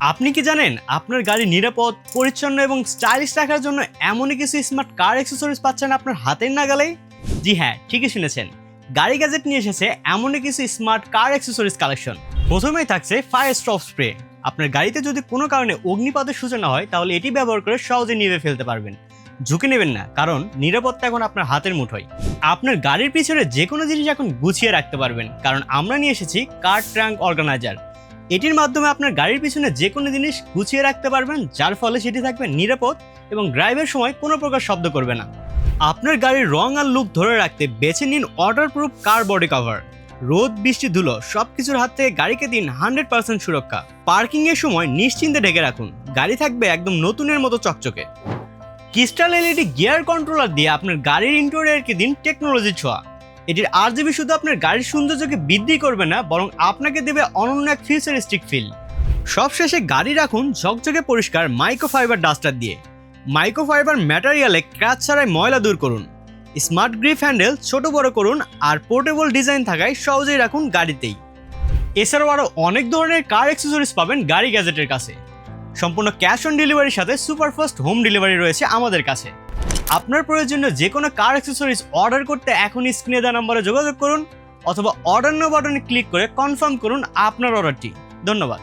আপনি কি জানেন আপনার গাড়ি নিরাপদ, পরিচ্ছন্ন এবং স্টাইলিশ রাখার জন্য এমনই কিছু স্মার্ট কার অ্যাক্সেসরিজ পাচ্ছেন আপনার হাতের নাগালেই? জি হ্যাঁ, ঠিকই শুনেছেন। গাড়ি গ্যাজেট নিয়ে এসেছে এমনই কিছু স্মার্ট কার অ্যাক্সেসরিজ কালেকশন। প্রথমেই থাকছে ফায়ার স্টপ স্প্রে। আপনার গাড়িতে যদি কোনো কারণে অগ্নিপাতের সূচনা হয় তাহলে এটি ব্যবহার করে সহজে নিভে ফেলতে পারবেন। ঝুঁকি নেবেন না, কারণ নিরাপত্তা এখন আপনার হাতের মুঠোয়। আপনার গাড়ির পিছনে যে কোনো জিনিস এখন গুছিয়ে রাখতে পারবেন, কারণ আমরা নিয়ে এসেছি কার ট্রাঙ্ক অর্গানাইজার। এটির মাধ্যমে আপনার গাড়ির পিছনে যে কোনো জিনিস গুছিয়ে রাখতে পারবেন, যার ফলে সেটি থাকবে নিরাপদ এবং ড্রাইভের সময় কোনো প্রকার শব্দ করবে না। আপনার গাড়ির রং আর লুক ধরে রাখতে বেছে নিন ওয়াটারপ্রুফ কার বডি কভার। রোদ, বৃষ্টি, ধুলো সবকিছুর হাত থেকে গাড়িকে দিন 100% সুরক্ষা। পার্কিং এর সময় নিশ্চিন্তে ঢেকে রাখুন, গাড়ি থাকবে একদম নতুনের মতো চকচকে। ক্রিস্টাল এলইডি গিয়ার কন্ট্রোলার দিয়ে আপনার গাড়ির ইন্টেরিয়রকে দিন টেকনোলজির ছোঁয়া। এটির আরজিবি শুধু আপনার গাড়ির সৌন্দর্যকে বৃদ্ধি করবে না, বরং আপনাকে দেবে অনন্য এক ফিউচারিস্টিক ফিল। সবশেষে গাড়ি রাখুন ঝকঝকে পরিষ্কার মাইক্রোফাইবার ডাস্টার দিয়ে। মাইক্রোফাইবার ম্যাটেরিয়ালে ক্র্যাচ ছাড়াই ময়লা দূর করুন। স্মার্ট গ্রিপ হ্যান্ডেল ছোট বড় করুন, আর পোর্টেবল ডিজাইন থাকায় সহজেই রাখুন গাড়িতেই। এছাড়াও আরও অনেক ধরনের কার অ্যাক্সেসরিজ পাবেন গাড়ি গ্যাজেটের কাছে। সম্পূর্ণ ক্যাশ অন ডেলিভারির সাথে সুপারফাস্ট হোম ডেলিভারি রয়েছে আমাদের কাছে। আপনার প্রয়োজনীয় যে কোনো কার অ্যাক্সেসরিজ অর্ডার করতে এখনই স্ক্রিনে দেওয়া নম্বরে যোগাযোগ করুন, অথবা অর্ডার নাও বাটনে ক্লিক করে কনফার্ম করুন আপনার অর্ডারটি। ধন্যবাদ।